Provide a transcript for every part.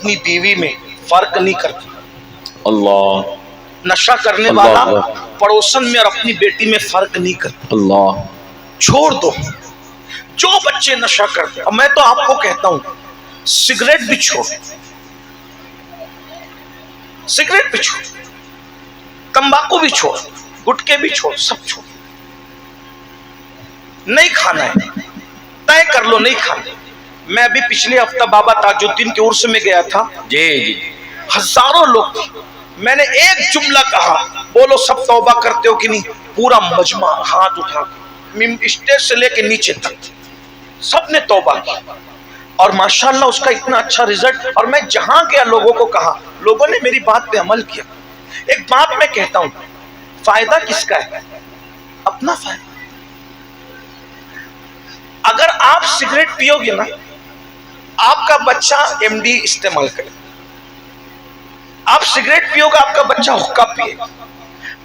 اپنی بیوی میں فرق نہیں کرتا۔ اللہ نشہ کرنے والا پڑوسن میں اور اپنی بیٹی میں فرق نہیں کرتا۔ اللہ چھوڑ دو جو بچے نشہ کرتے، اور میں تو آپ کو کہتا ہوں سگریٹ بھی چھوڑ، سگریٹ بھی چھوڑ، تمباکو بھی چھوڑ، گٹکے بھی چھوڑ، سب چھوڑ، نہیں کھانا ہے، طے کر لو نہیں کھانا۔ میں ابھی پچھلے ہفتہ بابا تاج الدین کے عرس میں گیا تھا، جی جی ہزاروں لوگ تھے، میں نے ایک جملہ کہا، بولو سب توبہ کرتے ہو کہ نہیں؟ پورا مجمع ہاتھ اٹھا، اسٹیج سے لے کے نیچے تک سب نے توبہ کی، اور ماشاءاللہ اس کا اتنا اچھا رزلٹ۔ اور میں جہاں گیا لوگوں کو کہا، لوگوں نے میری بات پہ عمل کیا۔ ایک بات میں کہتا ہوں، فائدہ کس کا ہے؟ اپنا فائدہ۔ اگر آپ سگریٹ پیو گے نا، آپ کا بچہ ایم ڈی استعمال کرے، آپ سگریٹ پیو گے آپ کا بچہ حقہ پیے گا۔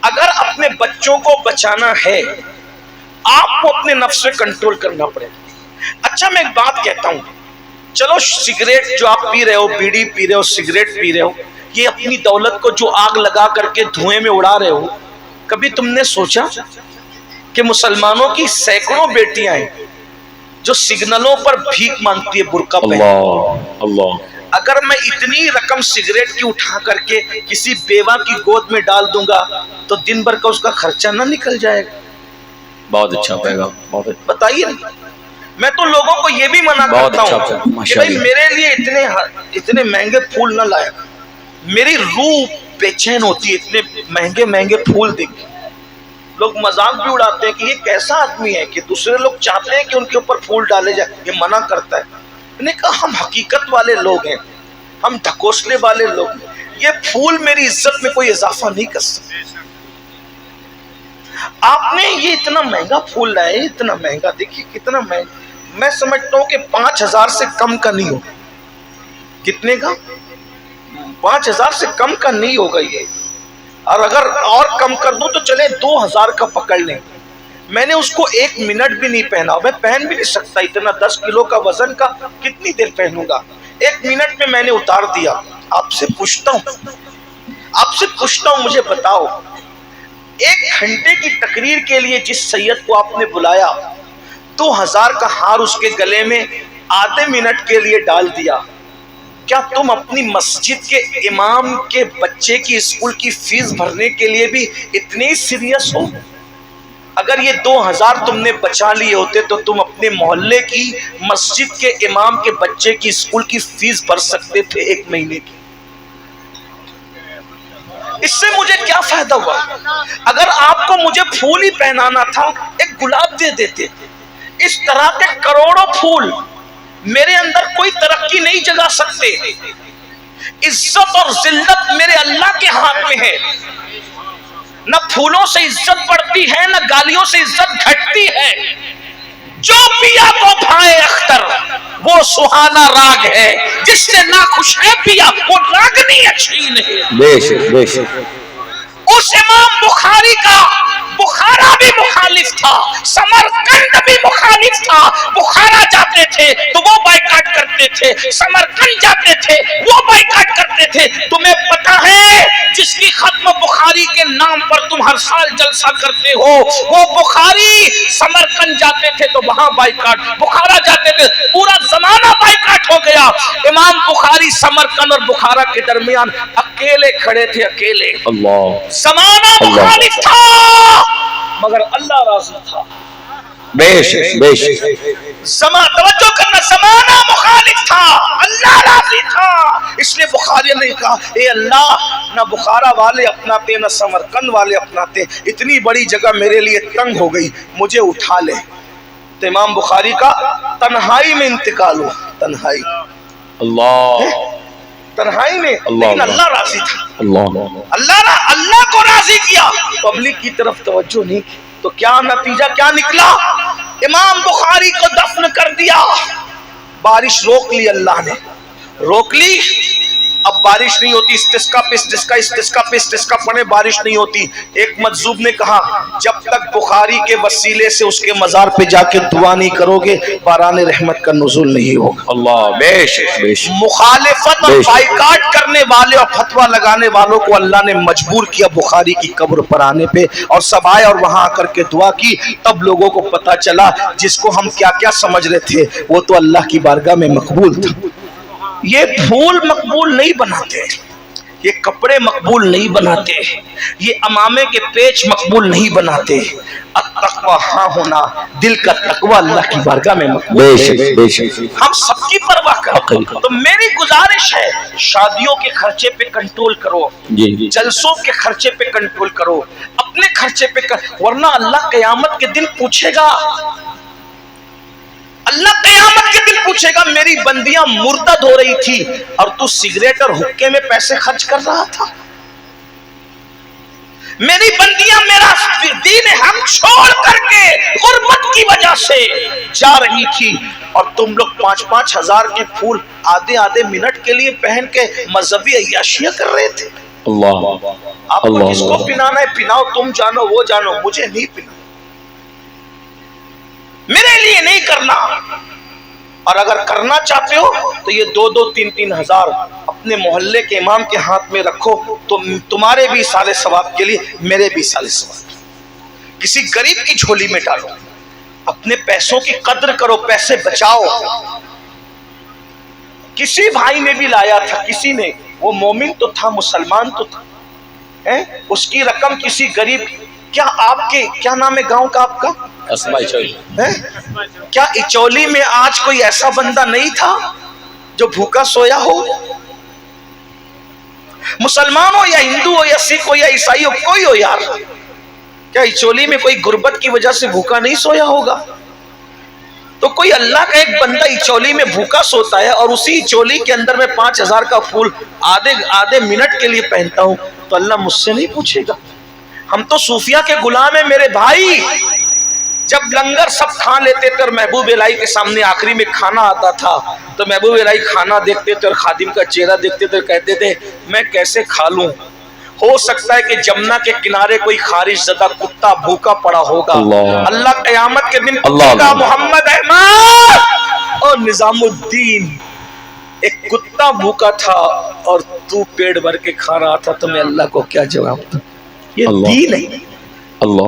اگر اپنے بچوں کو بچانا ہے آپ کو اپنے نفس سے کنٹرول کرنا پڑے گا۔ اچھا میں ایک بات کہتا ہوں، چلو سگریٹ جو آپ پی رہے ہو، بیڑی پی رہے ہو، سگریٹ پی رہے ہو، یہ اپنی دولت کو جو آگ لگا کر کے دھوئیں میں اڑا رہے ہو، کبھی تم نے سوچا کہ مسلمانوں کی سینکڑوں بیٹیاں ہیں جو سگنلوں پر بھیک مانگتی ہے برقع پہن؟ اللہ اللہ اگر میں اتنی رقم سگریٹ کی اٹھا کر کے کسی بیوہ کی گود میں ڈال دوں گا تو دن بھر کا اس کا خرچہ نہ نکل جائے گا؟ بہت اچھا پیغام، بہت اچھا، بتائیے نا۔ میں تو لوگوں کو یہ بھی منع بہت کرتا اچھا ہوں پیغام، کہ ماشاء بھائی اللہ۔ میرے لیے اتنے مہنگے پھول نہ لائے، میری روح بے چین ہوتی ہے اتنے مہنگے مہنگے پھول دیکھ کے۔ لوگ مذاق بھی اڑاتے ہیں کہ یہ کیسا آدمی ہے کہ دوسرے لوگ چاہتے ہیں کہ ان کے اوپر پھول ڈالے جائے، یہ منع کرتا ہے۔ میں نے کہا ہم حقیقت والے لوگ ہیں، ہم ڈھکوسلے والے لوگ ہیں، یہ پھول میری عزت میں کوئی اضافہ نہیں کر سکتے۔ آپ نے یہ اتنا مہنگا پھول لائے، اتنا مہنگا، دیکھیے کتنا مہنگا، میں سمجھتا ہوں کہ 5,000 سے کم کا نہیں ہوگا۔ کتنے کا؟ 5,000 سے کم کا نہیں ہوگا یہ، اور اگر اور کم کر دوں تو چلے 2,000 کا پکڑ لیں۔ میں نے اس کو 1 منٹ بھی نہیں پہنا، میں پہن بھی نہیں سکتا، اتنا 10 کلو کا وزن کا کتنی دیر پہنوں گا؟ 1 منٹ میں نے اتار دیا۔ آپ سے پوچھتا ہوں مجھے بتاؤ، 1 گھنٹے کی تقریر کے لیے جس سید کو آپ نے بلایا، 2,000 کا ہار اس کے گلے میں آدھے منٹ کے لیے ڈال دیا، کیا تم اپنی مسجد کے امام کے بچے کی اسکول کی فیس بھرنے کے لیے بھی اتنے سیریس ہو؟ اگر یہ 2,000 تم نے بچا لیے ہوتے تو تم اپنے محلے کی مسجد کے امام کے بچے کی اسکول کی فیس بھر سکتے تھے 1 مہینے کی۔ اس سے مجھے کیا فائدہ ہوا؟ اگر آپ کو مجھے پھول ہی پہنانا تھا، ایک گلاب دے دیتے۔ اس طرح کے کروڑوں پھول میرے اندر کوئی ترقی نہیں جگا سکتے۔ عزت اور ذلت میرے اللہ کے ہاتھ میں ہے، نہ پھولوں سے عزت بڑھتی ہے نہ گالیوں سے عزت گھٹتی ہے۔ جو پیا تو بھائے اختر وہ سہانا راگ ہے، جس سے ناخوش ہے پیا وہ راگنی اچھی نہیں۔ بے شک بے شک۔ اس امام بخاری کا بخارا بھی مخالف تھا، سمرقند بھی مخالف تھا۔ بخارا جاتے تھے تو وہ بائیکاٹ کرتے تھے، سمرقند جاتے تھے وہ بائیکاٹ کرتے تھے۔ تمہیں پتہ ہے جس کی ختم بخاری کے نام پر تم ہر سال جلسہ کرتے ہو، وہ بخاری سمرقند جاتے تھے تو وہاں بائیکاٹ، بخارا جاتے تھے پورا زمانہ بائیکاٹ ہو گیا۔ امام بخاری سمرقند اور بخارا کے درمیان اکیلے کھڑے تھے، اکیلے۔ اللہ زمانہ مخالف تھا مگر اللہ راضی تھا۔ بے شک بے شک۔ توجہ کرنا، زمانہ مخالف تھا اللہ راضی تھا، اس لیے بخاری نے کہا اے اللہ نہ بخارا والے اپناتے نہ سمرقند والے اپناتے، اتنی بڑی جگہ میرے لیے تنگ ہو گئی، مجھے اٹھا لے۔ تو امام بخاری کا تنہائی میں انتقال ہوا، تنہائی، اللہ تنہائی میں، لیکن اللہ راضی تھا۔ اللہ اللہ کو راضی کیا، پبلک کی طرف توجہ نہیں کی، تو کیا نتیجہ کیا نکلا؟ امام بخاری کو دفن کر دیا۔ بارش روک لی، اللہ نے روک لی اب بارش نہیں ہوتی، استسقا پہ استسقا، استسقا پہ استسقا پڑھے، بارش نہیں ہوتی۔ ایک مجذوب نے کہا جب تک بخاری کے وسیلے سے اس کے مزار پہ جا کے دعا نہیں کرو گے باران رحمت کا نزول نہیں ہوگا۔ اللہ بے شک بے شک مخالفت اور بائیکاٹ کرنے والے اور فتویٰ لگانے والوں کو اللہ نے مجبور کیا بخاری کی قبر پر آنے پہ، اور سب آئے اور وہاں آ کر کے دعا کی۔ تب لوگوں کو پتا چلا جس کو ہم کیا کیا سمجھ رہے تھے وہ تو اللہ کی بارگاہ میں مقبول تھا۔ یہ پھول مقبول نہیں بناتے، یہ کپڑے مقبول نہیں بناتے، یہ امامے کے پیچ مقبول نہیں بناتے۔ التقویٰ ہاں ہونا، دل کا تقویٰ اللہ کی بارگاہ میں مقبول بے ہے۔ شک بے شک۔ ہم سب کی پرواہ کریں۔ تو میری گزارش ہے شادیوں کے خرچے پہ کنٹرول کرو، جی جلسوں کے خرچے پہ کنٹرول کرو، اپنے خرچے پہ ورنہ اللہ قیامت کے دن پوچھے گا، اللہ قیامت کے دن پوچھے گا میری بندیاں مرتد ہو رہی تھی اور تو سگریٹ اور حقے میں پیسے خرچ کر رہا تھا، میری بندیاں میرا دین ہم چھوڑ کر کے غربت کی وجہ سے جا رہی تھی اور تم لوگ 5-5 ہزار کے پھول آدھے منٹ کے لیے پہن کے مذہبی عیاشیاں کر رہے تھے۔ اللہ آپ کو جس کو پنانا ہے پناؤ، تم جانو وہ جانو، مجھے نہیں پنا، میرے لیے نہیں کرنا۔ اور اگر کرنا چاہتے ہو تو یہ 2-3 ہزار اپنے محلے کے امام کے ہاتھ میں رکھو، تو تمہارے بھی سال ثواب کے لیے، میرے بھی سال ثواب۔ کسی غریب کی جھولی میں ڈالو، اپنے پیسوں کی قدر کرو، پیسے بچاؤ۔ کسی بھائی نے بھی لایا تھا، کسی نے، وہ مومن تو تھا، مسلمان تو تھا، اس کی رقم کسی غریب، کیا آپ کے کیا نام ہے گاؤں کا آپ کا؟ کیا اچولی میں آج کوئی ایسا بندہ نہیں تھا جو بھوکا سویا ہو؟ مسلمان ہو یا ہندو ہو یا سکھ ہو یا عیسائی ہو، کوئی ہو یار، کیا اچولی میں کوئی غربت کی وجہ سے بھوکا نہیں سویا ہوگا؟ تو کوئی اللہ کا ایک بندہ اچولی میں بھوکا سوتا ہے اور اسی اچولی کے اندر میں 5 ہزار کا پھول آدھے منٹ کے لیے پہنتا ہوں، تو اللہ مجھ سے نہیں پوچھے گا۔ ہم تو صوفیہ کے غلام ہیں میرے بھائی۔ جب لنگر سب کھا لیتے تھے اور محبوب الہی کے سامنے آخری میں کھانا آتا تھا تو محبوب الہی کھانا دیکھتے تھے اور خادم کا چہرہ دیکھتے تھے، کہتے تھے میں کیسے کھا لوں، ہو سکتا ہے کہ جمنا کے کنارے کوئی خارش زدہ کتا بھوکا پڑا ہوگا۔ اللہ قیامت کے دن پوچھے گا محمد احمد اور نظام الدین، ایک کتا بھوکا تھا اور تو پیڑ بھر کے کھا رہا تھا، تمہیں اللہ کو کیا جواب دوں؟ یہ دین ہے۔ اللہ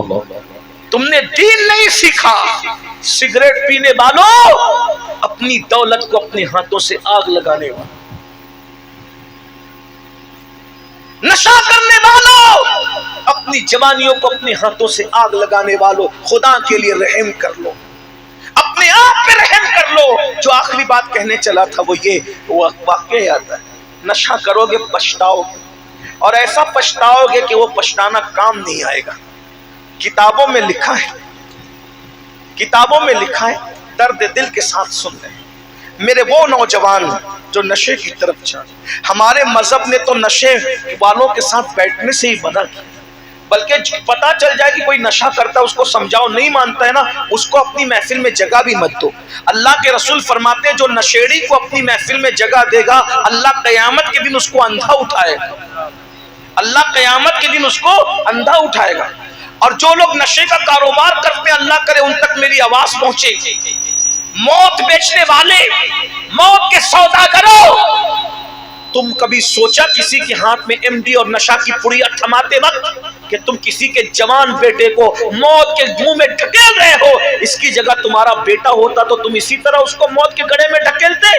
تم نے دین نہیں سیکھا۔ سگریٹ پینے والوں، اپنی دولت کو اپنے ہاتھوں سے آگ لگانے والوں، نشہ کرنے والوں، اپنی جوانیوں کو اپنے ہاتھوں سے آگ لگانے والوں، خدا کے لیے رحم کر لو، اپنے آپ پہ رحم کر لو۔ جو آخری بات کہنے چلا تھا وہ یہ، وہ واقعہ یاد ہے، نشہ کرو گے پچھتاؤ گے، اور ایسا پچھتاؤ گے کہ وہ پچھتانا کام نہیں آئے گا۔ کتابوں میں لکھا ہے، کتابوں میں لکھا ہے، درد دل کے ساتھ سن لیں میرے وہ نوجوان جو نشے کی طرف جائیں۔ ہمارے مذہب نے تو نشے والوں کے ساتھ بیٹھنے سے ہی منع کیا، بلکہ پتا چل جائے کہ کوئی نشہ کرتا ہے اس کو سمجھاؤ، نہیں مانتا ہے نا، اس کو اپنی محفل میں جگہ بھی مت دو۔ اللہ کے رسول فرماتے ہیں جو نشیڑی کو اپنی محفل میں جگہ دے گا اللہ قیامت کے دن اس کو اندھا اٹھائے گا، اللہ قیامت کے دن اس کو اندھا اٹھائے گا۔ اور جو لوگ نشے کا کاروبار کرتے ہیں اللہ کرے ان تک میری آواز پہنچے، موت بیچنے والے، موت کے سوداگروں، تم کبھی سوچا کسی کے ہاتھ میں ایم ڈی اور نشہ کی پڑیا تھماتے وقت کہ تم کسی کے جوان بیٹے کو موت کے منہ میں ڈھکیل رہے ہو؟ اس کی جگہ تمہارا بیٹا ہوتا تو تم اسی طرح اس کو موت کے گڑھے میں ڈھکیلتے۔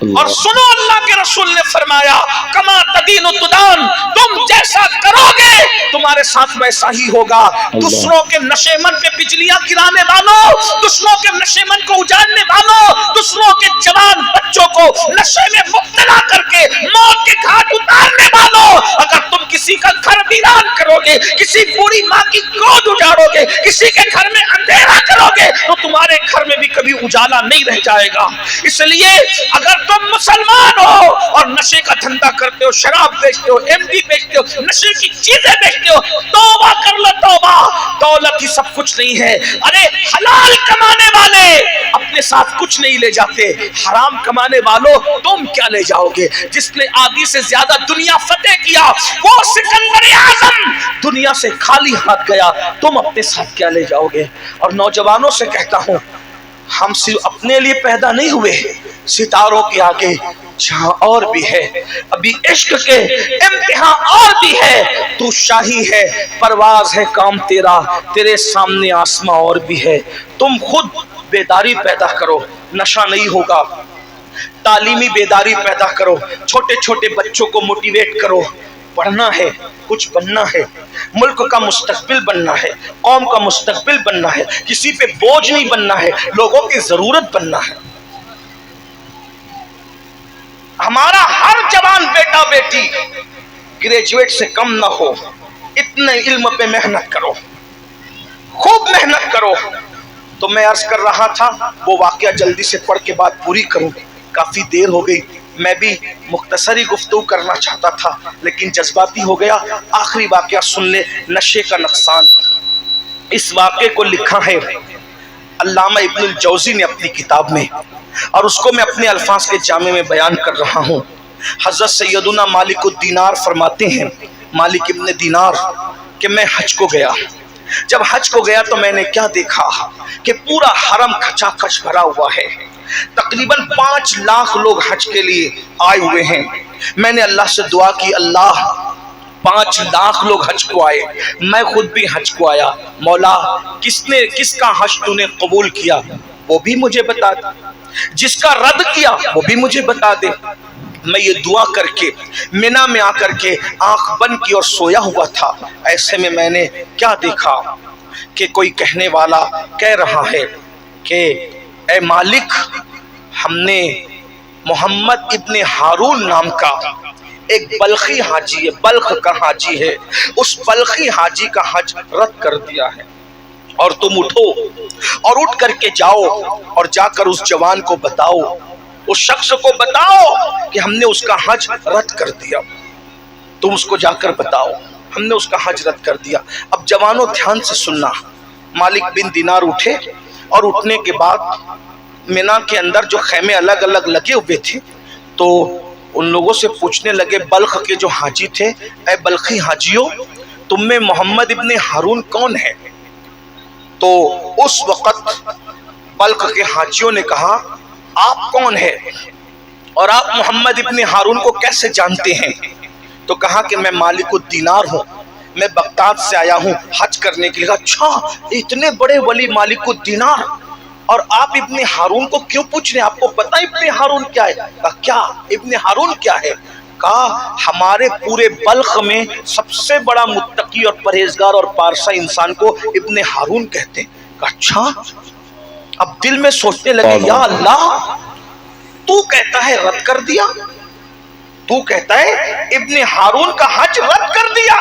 اور سنو اللہ کے رسول نے فرمایا کما تدین تدان، تم جیسا کرو گے تمہارے ساتھ ویسا ہی ہوگا۔ دوسروں کے نشے من پہ بجلیاں گرانے والوں، دوسروں کے نشے من کو اجاڑنے والوں، دوسروں کے جوان بچوں کو نشے میں مبتلا کر کے موت کے گھاٹ اتارنے والوں، اگر تم کسی کا گھر ویران کرو گے، کسی بوڑھی ماں کی گود اجاڑو گے، کسی کے گھر میں اندھیرا کرو گے تو تمہارے گھر میں بھی کبھی اجالا نہیں رہ جائے گا۔ اس لیے اگر تم مسلمان ہو اور نشے کا دھندا کرتے ہو، شراب بیچتے ہو، MD بیچتے ہو، نشے کی چیزیں بیچتے ہو، توبہ کر لو توبہ، دولت ہی سب کچھ نہیں ہے۔ ارے حلال کمانے والے اپنے ساتھ کچھ نہیں لے جاتے، حرام کمانے والوں تم کیا لے جاؤ گے؟ جس نے آدھی سے زیادہ دنیا فتح کیا وہ سکندر اعظم دنیا سے خالی ہاتھ گیا، تم اپنے ساتھ کیا لے جاؤ گے؟ اور نوجوانوں سے کہتا ہوں، ہم صرف اپنے لیے پیدا نہیں ہوئے، ستاروں کے آگے جہاں اور بھی ہے، ابھی عشق کے امتحان اور بھی ہے، تو شاہی ہے، پرواز ہے کام تیرا، تیرے سامنے آسماں اور بھی ہے۔ تم خود بیداری پیدا کرو، نشہ نہیں ہوگا، تعلیمی بیداری پیدا کرو، چھوٹے چھوٹے بچوں کو موٹیویٹ کرو، پڑھنا ہے، کچھ بننا ہے، ملک کا مستقبل بننا ہے، قوم کا مستقبل بننا ہے، کسی پہ بوجھ نہیں بننا ہے، لوگوں کی ضرورت بننا ہے۔ ہمارا ہر جوان بیٹا بیٹی گریجویٹ سے کم نہ ہو، اتنے علم پہ محنت کرو، خوب محنت کرو۔ تو میں عرض کر رہا تھا، وہ واقعہ جلدی سے پڑھ کے بات پوری کروں، کافی دیر ہو گئی، میں بھی مختصری گفتگو کرنا چاہتا تھا لیکن جذباتی ہو گیا۔ آخری واقعہ سن لے، نشے کا نقصان۔ اس واقعے کو لکھا ہے علامہ ابن الجوزی نے اپنی کتاب میں، اور اس کو میں اپنے الفاظ کے جامع میں بیان کر رہا ہوں۔ حضرت سیدنا مالک الدینار فرماتے ہیں، مالک ابن دینار، کہ میں حج کو گیا، جب حج کو گیا تو میں نے کیا دیکھا کہ پورا حرم کھچا کھچ بھرا ہوا ہے، تقریباً 5 لاکھ لوگ حج کے لیے آئے ہوئے ہیں۔ میں نے اللہ سے دعا کی، اللہ 5 لاکھ لوگ حج کو آئے، میں خود بھی حج کو آیا، مولا کس کا حج تو نے قبول کیا وہ بھی مجھے بتا دے، جس کا رد کیا وہ بھی مجھے بتا دے۔ میں یہ دعا کر کے مینا میں آ کر کے آنکھ بند کی اور سویا ہوا تھا، ایسے میں میں نے کیا دیکھا کہ کوئی کہنے والا کہہ رہا ہے کہ اے مالک، ہم نے محمد ابن ہارون نام کا ایک بلخی حاجی ہے، بلخ کا حاجی ہے، اس بلخی حاجی کا حج رد کر دیا ہے، اور تم اٹھو اور اٹھ کر کے جاؤ اور جا کر اس جوان کو بتاؤ، اس شخص کو بتاؤ کہ ہم نے اس کا حج رد کر دیا، تم اس کو جا کر بتاؤ ہم نے اس کا حج رد کر دیا۔ اب جوانوں دھیان سے سننا، مالک بن دینار اٹھے اور اٹھنے کے بعد مینا کے اندر جو خیمے الگ الگ لگے ہوئے تھے تو ان لوگوں سے پوچھنے لگے، بلخ کے جو حاجی تھے، اے بلخی حاجیوں، تم میں محمد ابن ہارون کون ہے؟ تو اس وقت بلخ کے حاجیوں نے کہا، آپ کون ہے اور آپ محمد ابن ہارون کو کیسے جانتے ہیں؟ تو کہا کہ میں مالک الدینار ہوں، میں بغداد سے آیا ہوں حج کرنے کے لیے۔ اچھا، اتنے بڑے ولی مالک الدینار، اور آپ ابن ہارون کو کیوں پوچھ رہے ہیں؟ آپ کو پتہ ابن ہارون کیا ہے؟ کہا کیا ابن ہارون کیا ہے؟ کہا ہمارے پورے بلخ میں سب سے بڑا متقی اور پرہیزگار اور پارسا انسان کو ابن ہارون کہتے ہیں۔ کہا اچھا۔ اب دل میں سوچنے لگے، یا اللہ، تو کہتا ہے رد کر دیا، تو کہتا ہے ابن ہارون کا حج رد کر دیا،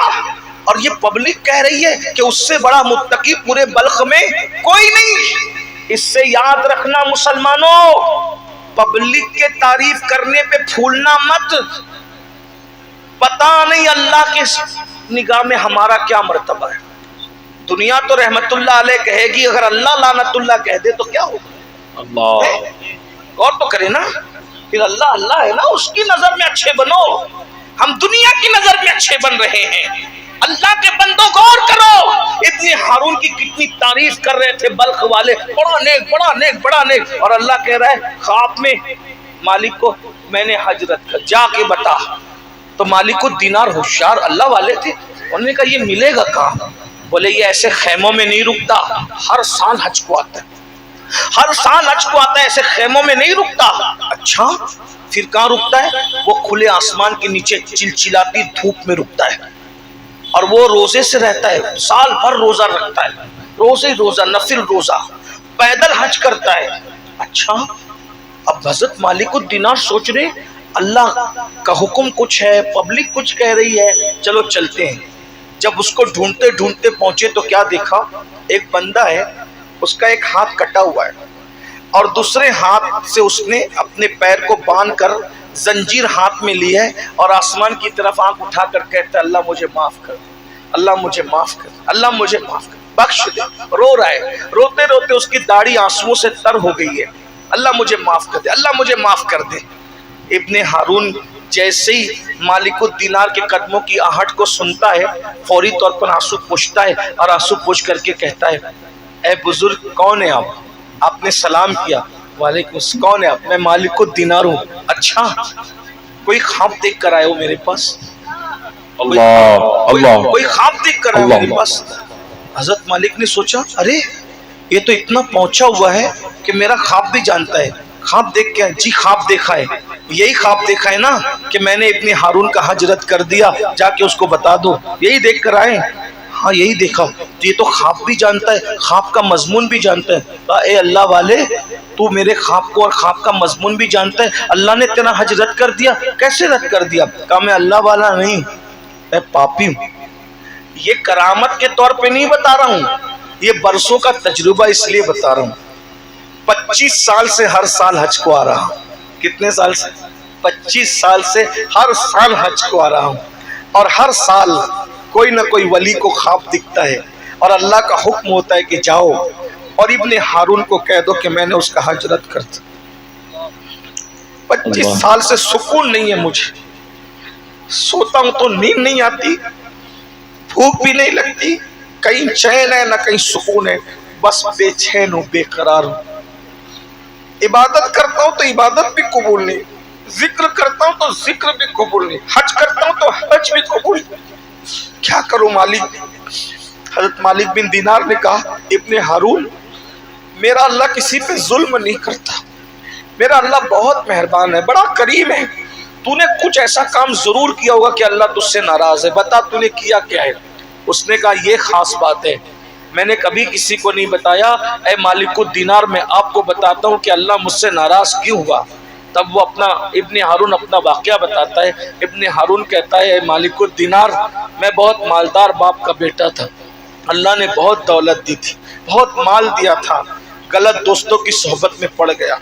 اور یہ پبلک کہہ رہی ہے کہ اس سے بڑا متقی پورے بلخ میں کوئی نہیں۔ اس سے یاد رکھنا مسلمانوں، پبلک کے تعریف کرنے پہ پھولنا مت، پتہ نہیں اللہ کے نگاہ میں ہمارا کیا مرتبہ ہے۔ دنیا تو رحمت اللہ علیہ کہے گی، اگر اللہ لعنت اللہ کہہ دے تو کیا ہوگا؟ اللہ غور تو کرے نا، پھر اللہ اللہ ہے نا، اس کی نظر میں اچھے بنو، ہم دنیا کی نظر میں اچھے بن رہے ہیں۔ اللہ کے بندوں غور کرو، ابن ہارون کی کتنی تعریف کر رہے تھے بلخ والے، بڑا نیک بڑا نیک بڑا نیک، اور اللہ کہہ رہا ہے خواب میں مالک کو میں نے حج رد کر، جا کے بتا۔ تو مالک الدینار ہوشیار اللہ والے تھے، انہوں نے کہا یہ ملے گا کہاں؟ بولے یہ ایسے خیموں میں نہیں رکتا، ہر سال حج کو آتا ہے، ہر سال حج کو آتا ہے، ایسے خیموں میں نہیں رکتا۔ اچھا، پھر کہاں رکتا ہے؟ وہ کھلے آسمان کے نیچے چلچلاتی دھوپ میں رکتا ہے، اور وہ روزے سے رہتا ہے، سال بھر روزہ رکھتا ہے، روزے روزہ، نفل روزہ، پیدل حج کرتا ہے۔ اچھا، اب حضرت مالک الدینار سوچ رہے اللہ کا حکم کچھ ہے، پبلک کچھ کہہ رہی ہے، چلو چلتے ہیں۔ جب اس کو ڈھونڈتے ڈھونڈتے پہنچے تو کیا دیکھا؟ ایک بندہ ہے، اس کا ایک ہاتھ کٹا ہوا ہے، اور دوسرے ہاتھ سے اس نے اپنے پیر کو باندھ کر زنجیر ہاتھ میں لی ہے اور آسمان کی طرف آنکھ اٹھا کر کہتا ہے اللہ مجھے معاف کر دے، اللہ مجھے معاف کر دے، اللہ مجھے معاف کر دے، بخش دے۔ رو رہا ہے، روتے روتے اس کی داڑھی آنسوؤں سے تر ہو گئی ہے، اللہ مجھے معاف کر دے، اللہ مجھے معاف کر دے۔ ابن ہارون جیسے ہی مالک الدینار کے قدموں کی آہٹ کو سنتا ہے فوری طور پر آنسو پوچھتا ہے اور آنسو پوچھ کر کے کہتا ہے اے بزرگ کون ہے آپ نے سلام کیا، وعلیکم السلام، کون ہے آپ؟ میں مالک الدینار ہوں۔ اچھا کوئی خواب دیکھ کر آئے ہو میرے پاس؟ اللہ اللہ کوئی خواب دیکھ کر آئے ہو میرے پاس؟ حضرت مالک نے سوچا ارے یہ تو اتنا پہنچا ہوا ہے کہ میرا خواب بھی جانتا ہے۔ خواب دیکھ کے جی خواب دیکھا ہے، یہی خواب دیکھا ہے نا کہ میں نے ابن ہارون کا حج رد کر دیا، جا کے اس کو بتا دو، یہی دیکھ کر آئے؟ ہاں یہی دیکھا۔ یہ تو خواب بھی جانتا ہے، خواب کا مضمون بھی جانتا ہے۔ کہا اے اللہ والے تو میرے خواب کو اور خواب کا مضمون بھی جانتا ہے، اللہ نے تیرا حج رد کر دیا، کیسے رد کر دیا؟ کہا میں اللہ والا نہیں، میں پاپی ہوں۔ یہ کرامت کے طور پہ نہیں بتا رہا ہوں، یہ برسوں کا تجربہ اس لیے بتا رہا ہوں۔ 25 سال سے ہر سال حج کو آ رہا ہوں۔ کتنے سال سے؟ 25 سال سے ہر سال حج کو آ رہا ہوں، اور ہر سال کوئی نہ کوئی ولی کو خواب دکھتا ہے اور اللہ کا حکم ہوتا ہے کہ جاؤ اور ابن ہارون کو کہہ دو کہ میں نے اس کا حج رد کر دیا۔ 25 سال سے سکون نہیں ہے مجھے، سوتا ہوں تو نیند نہیں آتی، بھوک بھی نہیں لگتی، کہیں چین ہے نہ کہیں سکون ہے، بس بے چین ہوں، بے قرار ہوں۔ عبادت کرتا ہوں تو عبادت بھی قبول نہیں، ذکر کرتا ہوں تو ذکر بھی قبول نہیں، حج کرتا ہوں تو حج بھی قبول نہیں، کیا کروں مالک؟ حضرت مالک بن دینار نے کہا ابن ہارون میرا اللہ کسی پہ ظلم نہیں کرتا، میرا اللہ بہت مہربان ہے، بڑا کریم ہے، تو نے کچھ ایسا کام ضرور کیا ہوگا کہ اللہ تجھ سے ناراض ہے، بتا تو نے کیا کیا ہے؟ اس نے کہا یہ خاص بات ہے، میں نے کبھی کسی کو نہیں بتایا، اے مالک الدینار میں آپ کو بتاتا ہوں کہ اللہ مجھ سے ناراض کیوں ہوا۔ تب وہ اپنا ابن ہارون اپنا واقعہ بتاتا ہے۔ ابن ہارون کہتا ہے اے مالک الدینار میں بہت مالدار باپ کا بیٹا تھا، اللہ نے بہت دولت دی تھی، بہت مال دیا تھا، غلط دوستوں کی صحبت میں پڑ گیا،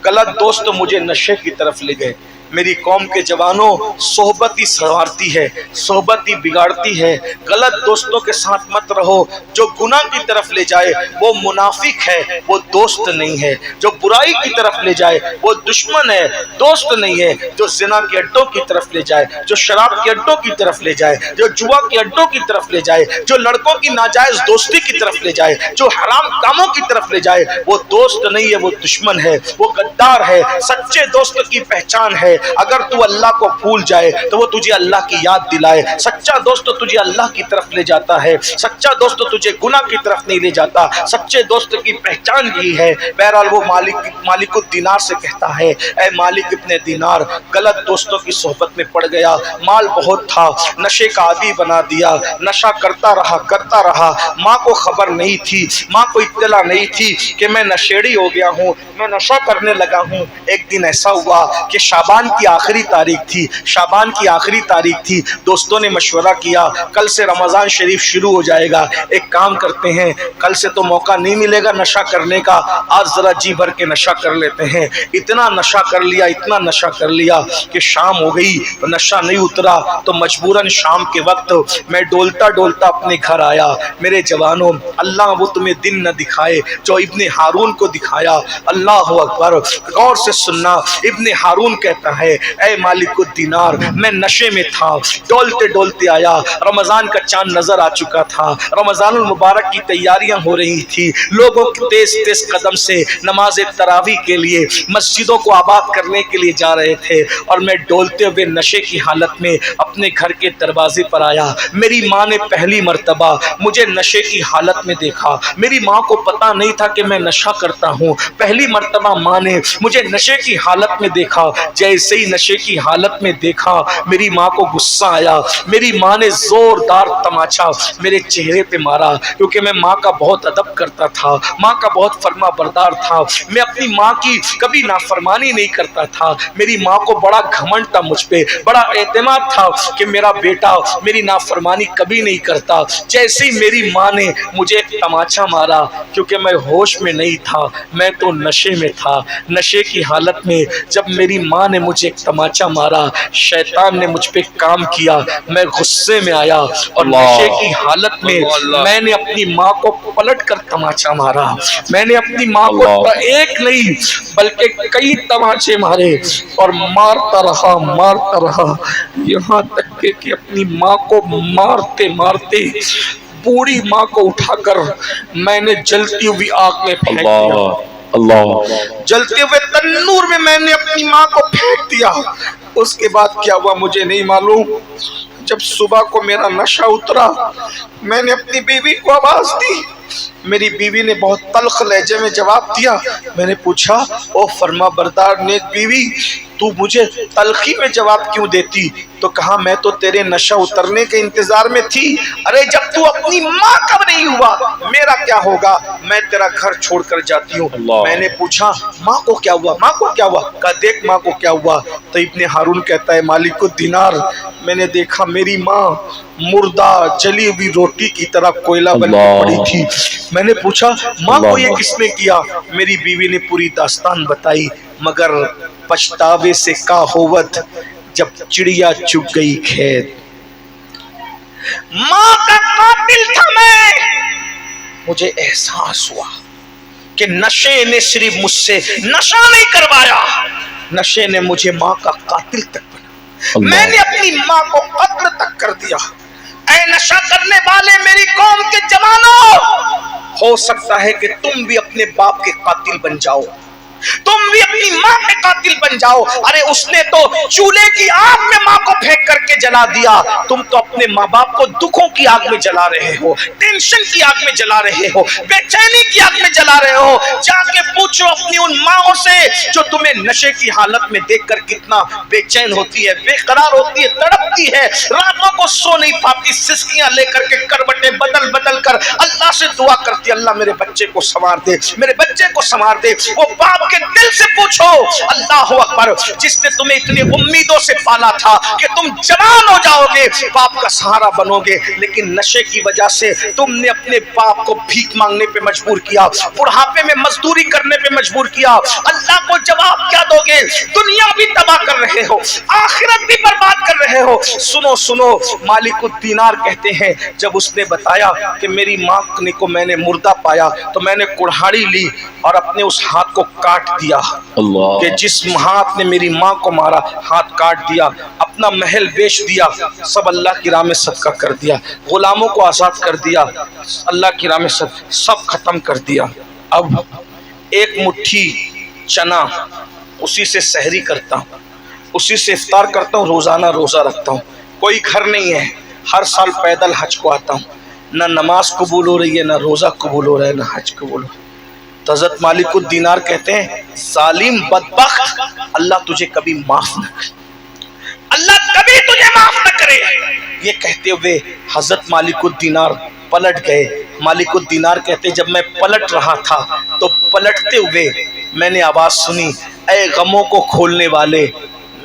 غلط دوست مجھے نشے کی طرف لے گئے۔ میری قوم کے جوانوں صحبت ہی سنوارتی ہے، صحبت ہی بگاڑتی ہے، غلط دوستوں کے ساتھ مت رہو، جو گناہ کی طرف لے جائے وہ منافق ہے، وہ دوست نہیں ہے، جو برائی کی طرف لے جائے وہ دشمن ہے، دوست نہیں ہے، جو زنا کے اڈوں کی طرف لے جائے، جو شراب کے اڈوں کی طرف لے جائے، جو جوا کے اڈوں کی طرف لے جائے، جو لڑکوں کی ناجائز دوستی کی طرف لے جائے، جو حرام کاموں کی طرف لے جائے، وہ دوست نہیں ہے، وہ دشمن ہے، وہ غدار ہے۔ سچے دوست کی پہچان ہے اگر تو اللہ کو بھول جائے تو وہ تجھے اللہ کی یاد دلائے، سچا دوست تجھے اللہ کی طرف لے جاتا ہے، سچا دوست تجھے گناہ کی طرف نہیں لے جاتا، سچے دوست کی پہچان یہی ہے۔ بہرحال وہ مالک الدینار سے کہتا ہے اے مالک ابن دینار غلط دوستوں کی صحبت میں پڑ گیا، مال بہت تھا، نشے کا عادی بنا دیا، نشہ کرتا رہا، ماں کو خبر نہیں تھی، ماں کو اطلاع نہیں تھی کہ میں نشیڑی ہو گیا ہوں، میں نشہ کرنے لگا ہوں۔ ایک دن ایسا ہوا کہ شعبان کی آخری تاریخ تھی، دوستوں نے مشورہ کیا کل سے رمضان شریف شروع ہو جائے گا، ایک کام کرتے ہیں کل سے تو موقع نہیں ملے گا نشہ کرنے کا، آج ذرا جی بھر کے نشہ کر لیتے ہیں۔ اتنا نشہ کر لیا کہ شام ہو گئی، نشہ نہیں اترا تو مجبوراً شام کے وقت میں ڈولتا اپنے گھر آیا۔ میرے جوانوں اللہ وہ تمہیں دن نہ دکھائے جو ابن ہارون کو دکھایا۔ اللہ اکبر، غور سے سننا، ابن ہارون کہتا ہے اے مالک الدینار میں نشے میں تھا، ڈولتے آیا، رمضان کا چاند نظر آ چکا تھا، رمضان المبارک کی تیاریاں ہو رہی تھی، لوگوں تیز قدم سے نماز تراویح کے لیے مسجدوں کو آباد کرنے کے لیے جا رہے تھے، اور میں ڈولتے ہوئے نشے کی حالت میں اپنے گھر کے دروازے پر آیا۔ میری ماں نے پہلی مرتبہ مجھے نشے کی حالت میں دیکھا، میری ماں کو پتا نہیں تھا کہ میں نشہ کرتا ہوں، پہلی مرتبہ ماں نے مجھے نشے کی حالت میں دیکھا، جیسے ہی نشے کی حالت میں دیکھا میری ماں کو غصہ آیا، میری ماں نے زوردار تماچا میرے چہرے پہ مارا، کیونکہ میں ماں کا بہت ادب کرتا تھا، ماں کا بہت فرما بردار تھا، میں اپنی ماں کی کبھی نافرمانی نہیں کرتا تھا، میری ماں کو بڑا گھمنڈ تھا مجھ پہ، بڑا اعتماد تھا کہ میرا بیٹا میری نافرمانی کبھی نہیں کرتا۔ جیسے ہی میری ماں نے مجھے ایک تماچا مارا، کیونکہ میں ہوش میں نہیں تھا، میں تو نشے میں تھا، نشے کی حالت میں جب میری ماں نے مجھے ایک تماچا مارا، شیطان نے مجھ پہ کام کیا، میں غصے میں آیا اور نشے کی حالت میں میں نے اپنی ماں کو پلٹ کر تماچا مارا، میں نے اپنی ماں کو ایک نہیں بلکہ کئی تماچے مارے اور مارتا رہا یہاں تک کہ اپنی ماں کو مارتے مارتے بوڑھی ماں کو اٹھا کر میں نے جلتی ہوئی آگ میں پھینک دیا، اللہ جلتے ہوئے تنور میں میں نے اپنی ماں کو پھینک دیا۔ اس کے بعد کیا ہوا مجھے نہیں معلوم۔ جب صبح کو میرا نشہ اترا میں نے اپنی بیوی کو آواز دی، میری بیوی نے بہت تلخ لہجے میں جواب دیا۔ میں نے پوچھا او فرما بردار نیک بیوی تو مجھے تلخی میں جواب کیوں دیتی؟ تو کہا میں تو تیرے نشہ اترنے کے انتظار میں تھی۔ ارے جب تو اپنی ماں کب نہیں ہوا میرا کیا ہوگا؟ میں تیرا گھر چھوڑ کر جاتی ہوں۔ میں نے پوچھا ماں کو کیا ہوا، ماں کو کیا ہوا؟ کہا دیکھ ماں کو کیا ہوا۔ تو ابن ہارون کہتا ہے مالک الدینار میں نے دیکھا میری ماں مردہ جلی ہوئی روٹی کی طرح کوئلہ بن کے پڑی تھی۔ میں نے پوچھا ماں کو یہ کس نے کیا؟ میری بیوی نے پوری داستان بتائی، مگر پچھتاوے سے کا ہوت جب چڑیا چگ گئی کھیت۔ ماں کا قاتل تھا میں، مجھے احساس ہوا کہ نشے نے صرف مجھ سے نشہ نہیں کروایا، نشے نے مجھے ماں کا قاتل تک بنا، میں نے اپنی ماں کو قتل تک کر دیا۔ اے نشہ کرنے والے میری قوم کے جوانوں، ہو سکتا ہے کہ تم بھی اپنے باپ کے قاتل بن جاؤ، تم بھی اپنی ماں کے قاتل بن جاؤ۔ ارے اس نے تو چولہے کی آگ میں ماں کو پھینک کر کے جلا دیا، تم تو اپنے ماں باپ کو دکھوں کی آگ میں جلا رہے ہو، ٹینشن کی آگ میں جلا رہے ہو، بے چینی کی آگ میں جلا رہے ہو۔ جا کے پوچھو اپنی ان ماں سے جو تمہیں نشے کی حالت میں دیکھ کر کتنا بے چین ہوتی ہے، بے قرار ہوتی ہے، تڑپتی ہے، راتوں کو سو نہیں پاتی، سسکیاں لے کر کے کروٹیں بدل بدل کر اللہ سے دعا کرتی اللہ میرے بچے کو سنوار دے، میرے بچے کو سنوار دے۔ وہ باپ کے دل سے پوچھو اللہ اکبر جس نے تمہیں اتنی امیدوں سے پالا تھا کہ تم جوان ہو جاؤ گے، باپ کا سہارا بنو گے، لیکن نشے کی وجہ سے تم نے اپنے باپ کو بھیک مانگنے پہ مجبور کیا، بڑھاپے میں مزدوری کرنے پہ مجبور کیا۔ اللہ کو جواب کیا دو گے؟ دنیا بھی تباہ کر رہے ہو، آخرت بھی برباد کر رہے ہو۔ سنو سنو مالک الدینار کہتے ہیں جب اس نے بتایا کہ میری ماں کو میں نے مردہ پایا تو میں نے کڑھاڑی لی اور اپنے اس ہاتھ کو کاٹ دیا کہ جس ہاتھ نے میری ماں کو مارا، ہاتھ کاٹ دیا، اپنا محل بیچ دیا، سب اللہ کی راہ میں صدقہ کر دیا، غلاموں کو آزاد کر دیا، اللہ کی راہ میں سب ختم کر دیا۔ اب ایک مٹھی چنا اسی سے سحری کرتا ہوں، اسی سے افطار کرتا ہوں، روزانہ روزہ رکھتا ہوں، کوئی گھر نہیں ہے، ہر سال پیدل حج کو آتا ہوں، نہ نماز قبول ہو رہی ہے، نہ روزہ قبول ہو رہا ہے، نہ حج قبول ہو رہا ہے۔ تو حضرت مالک الدینار کہتے ہیں ظالم بدبخت اللہ تجھے کبھی معاف نہ کرے، اللہ کبھی تجھے معاف نہ کرے۔ یہ کہتے ہوئے حضرت مالک الدینار پلٹ گئے۔ مالک الدینار کہتے جب میں پلٹ رہا تھا تو پلٹتے ہوئے میں نے آواز سنی اے غموں کو کھولنے والے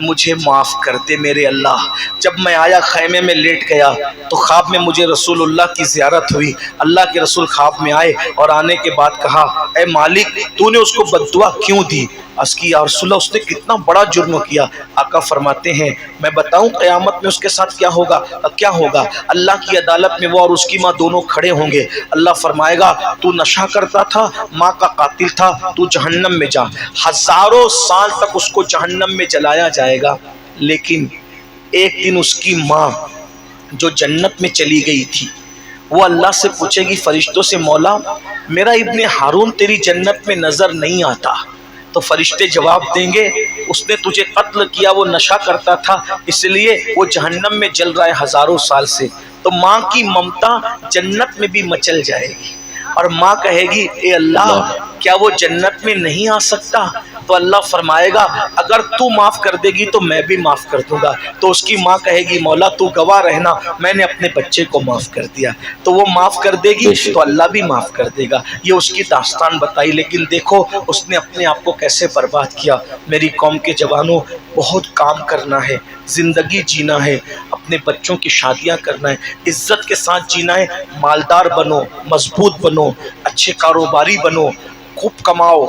مجھے معاف کر دے میرے اللہ۔ جب میں آیا خیمے میں لیٹ گیا تو خواب میں مجھے رسول اللہ کی زیارت ہوئی، اللہ کے رسول خواب میں آئے اور آنے کے بعد کہا اے مالک تو نے اس کو بد دعا کیوں دی؟ عرض کی یا رسول اللہ اس نے کتنا بڑا جرم کیا۔ آقا فرماتے ہیں میں بتاؤں قیامت میں اس کے ساتھ کیا ہوگا؟ کیا ہوگا؟ اللہ کی عدالت میں وہ اور اس کی ماں دونوں کھڑے ہوں گے، اللہ فرمائے گا تو نشہ کرتا تھا، ماں کا قاتل تھا، تو جہنم میں جا۔ ہزاروں سال تک اس کو جہنم میں جلایا جائے گا، لیکن ایک دن اس کی ماں جو جنت میں چلی گئی تھی وہ اللہ سے پوچھے گی فرشتوں سے مولا میرا ابن ہارون تیری جنت میں نظر نہیں آتا، تو فرشتے جواب دیں گے اس نے تجھے قتل کیا، وہ نشہ کرتا تھا اس لیے وہ جہنم میں جل رہا ہے ہزاروں سال سے۔ تو ماں کی ممتا جنت میں بھی مچل جائے گی اور ماں کہے گی اے اللہ کیا وہ جنت میں نہیں آ سکتا؟ تو اللہ فرمائے گا اگر تو معاف کر دے گی تو میں بھی معاف کر دوں گا۔ تو اس کی ماں کہے گی مولا تو گواہ رہنا میں نے اپنے بچے کو معاف کر دیا، تو وہ معاف کر دے گی تو اللہ بھی معاف کر دے گا۔ یہ اس کی داستان بتائی، لیکن دیکھو اس نے اپنے آپ کو کیسے برباد کیا۔ میری قوم کے جوانوں بہت کام کرنا ہے، زندگی جینا ہے، اپنے بچوں کی شادیاں کرنا ہے، عزت کے ساتھ جینا ہے، مالدار بنو، مضبوط بنو، اچھے کاروباری بنو، خوب کماؤ،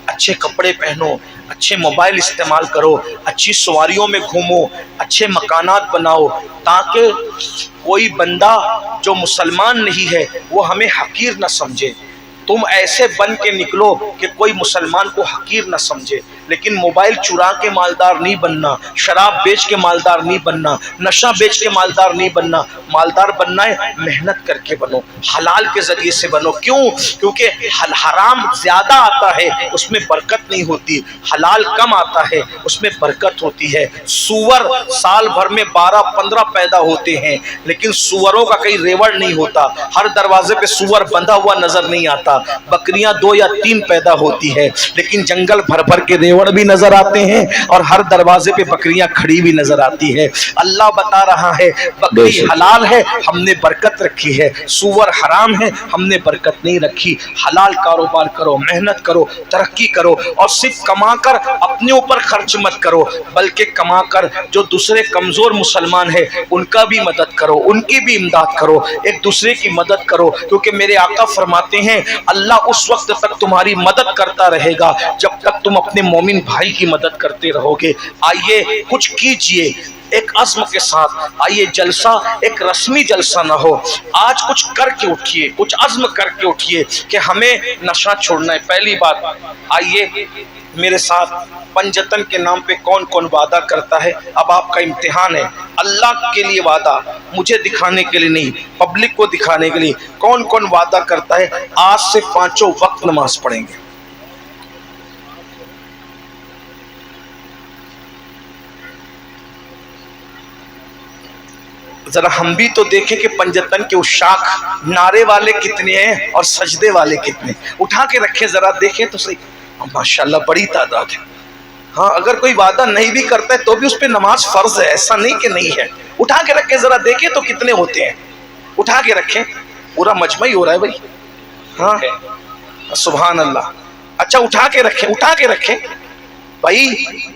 اچھے کپڑے پہنو، اچھے موبائل استعمال کرو، اچھی سواریوں میں گھومو، اچھے مکانات بناؤ، تاکہ کوئی بندہ جو مسلمان نہیں ہے وہ ہمیں حقیر نہ سمجھے۔ تم ایسے بن کے نکلو کہ کوئی مسلمان کو حقیر نہ سمجھے، لیکن موبائل چرا کے مالدار نہیں بننا، شراب بیچ کے مالدار نہیں بننا، نشہ بیچ کے مالدار نہیں بننا۔ مالدار بننا ہے محنت کر کے بنو، حلال کے ذریعے سے بنو۔ کیوں؟ کیونکہ حرام زیادہ آتا ہے اس میں برکت نہیں ہوتی، حلال کم آتا ہے اس میں برکت ہوتی ہے۔ سور سال بھر میں 12-15 پیدا ہوتے ہیں، لیکن سوروں کا کہیں ریوڑ نہیں ہوتا، ہر دروازے پہ سور بندھا ہوا نظر نہیں آتا۔ بکریاں 2 یا 3 پیدا ہوتی ہے، لیکن جنگل بھر بھر کے ریوڑ بھی نظر آتے ہیں اور ہر دروازے پہ بکریاں کھڑی بھی نظر آتی ہے۔ اللہ بتا رہا ہے بکری حلال ہے، ہم نے برکت رکھی ہے، سور حرام ہے، ہم نے برکت نہیں رکھی۔ حلال کاروبار کرو، محنت کرو، ترقی کرو، اور صرف کما کر اپنے اوپر خرچ مت کرو، بلکہ کما کر جو دوسرے کمزور مسلمان ہیں ان کا بھی مدد کرو، ان کی بھی امداد کرو، ایک دوسرے کی مدد کرو، کیونکہ میرے آقا فرماتے ہیں اللہ اس وقت تک تمہاری مدد کرتا رہے گا جب تک تم اپنے مومن بھائی کی مدد کرتے رہو گے۔ آئیے کچھ کیجئے ایک عزم کے ساتھ، آئیے جلسہ ایک رسمی جلسہ نہ ہو، آج کچھ کر کے اٹھیے، کچھ عزم کر کے اٹھیے کہ ہمیں نشہ چھوڑنا ہے۔ پہلی بات، آئیے میرے ساتھ پنجتن کے نام پہ کون کون وعدہ کرتا ہے؟ اب آپ کا امتحان ہے، اللہ کے لیے وعدہ، مجھے دکھانے کے لیے نہیں، پبلک کو دکھانے کے لیے، کون کون وعدہ کرتا ہے آج سے 5 وقت نماز پڑھیں گے؟ ذرا ہم بھی تو دیکھیں کہ پنجتن کے اشاق نعرے والے کتنے ہیں اور سجدے والے کتنے، اٹھا کے رکھیں ذرا دیکھیں تو صحیح، ماشاءاللہ بڑی تعداد ہے۔ ہاں اگر کوئی وعدہ نہیں بھی کرتا ہے تو بھی اس پہ نماز فرض ہے، ایسا نہیں کہ نہیں ہے۔ اٹھا کے رکھیں ذرا دیکھیں تو کتنے ہوتے ہیں، اٹھا کے رکھیں، پورا مجمع ہی ہو رہا ہے بھائی۔ ہاں سبحان اللہ، اچھا اٹھا کے رکھیں، اٹھا کے رکھیں بھائی۔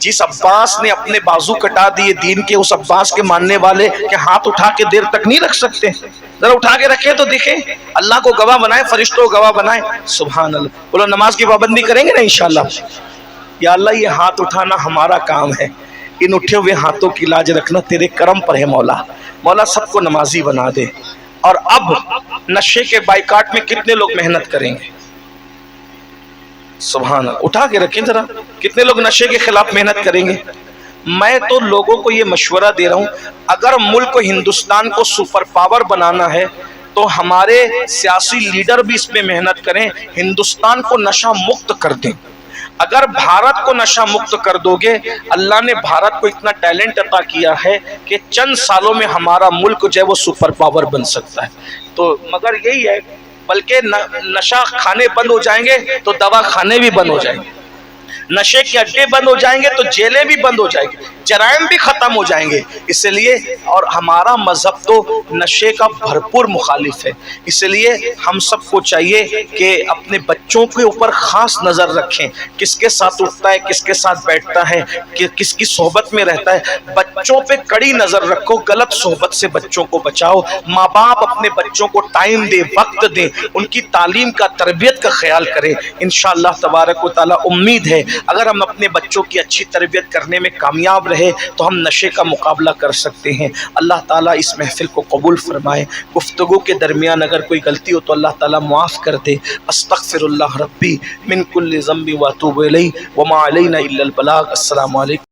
جس عباس نے اپنے بازو کٹا دیے دین کے، اس عباس کے ماننے والے کہ ہاتھ اٹھا کے دیر تک نہیں رکھ سکتے، ذرا اٹھا کے رکھیں تو دیکھیں، اللہ کو گواہ بنائیں، فرشتوں کو گواہ بنائیں۔ سبحان اللہ، بولو نماز کی پابندی کریں گے نا انشاءاللہ۔ یا اللہ یہ ہاتھ اٹھانا ہمارا کام ہے، ان اٹھے ہوئے ہاتھوں کی لاج رکھنا تیرے کرم پر ہے مولا۔ مولا سب کو نمازی بنا دے۔ اور اب نشے کے بائیکاٹ میں کتنے لوگ محنت کریں گے؟ سبحان اللہ، اٹھا کے رکھیں ذرا، کتنے لوگ نشے کے خلاف محنت کریں گے؟ میں تو لوگوں کو یہ مشورہ دے رہا ہوں، اگر ملک ہندوستان کو سپر پاور بنانا ہے تو ہمارے سیاسی لیڈر بھی اس پہ محنت کریں، ہندوستان کو نشہ مکت کر دیں۔ اگر بھارت کو نشہ مکت کر دو گے، اللہ نے بھارت کو اتنا ٹیلنٹ عطا کیا ہے کہ چند سالوں میں ہمارا ملک جو ہے وہ سپر پاور بن سکتا ہے۔ تو مگر یہی ہے، بلکہ نشہ کھانے بند ہو جائیں گے تو دوا کھانے بھی بند ہو جائیں گے، نشے کے اڈے بند ہو جائیں گے تو جیلیں بھی بند ہو جائیں گے، جرائم بھی ختم ہو جائیں گے۔ اس لیے اور ہمارا مذہب تو نشے کا بھرپور مخالف ہے، اس لیے ہم سب کو چاہیے کہ اپنے بچوں کے اوپر خاص نظر رکھیں، کس کے ساتھ اٹھتا ہے، کس کے ساتھ بیٹھتا ہے، کس کی صحبت میں رہتا ہے، بچوں پہ کڑی نظر رکھو، غلط صحبت سے بچوں کو بچاؤ۔ ماں باپ اپنے بچوں کو ٹائم دے، وقت دے، ان کی تعلیم کا، تربیت کا خیال کریں۔ انشاءاللہ تبارک و تعالی امید ہے اگر ہم اپنے بچوں کی اچھی تربیت کرنے میں کامیاب رہے تو ہم نشے کا مقابلہ کر سکتے ہیں۔ اللہ تعالیٰ اس محفل کو قبول فرمائے۔ گفتگو کے درمیان اگر کوئی غلطی ہو تو اللہ تعالیٰ معاف کر دے۔ استغفر اللہ ربی من کل ذنب واتوب الیہ وما علینا الا البلاغ۔ السلام علیکم۔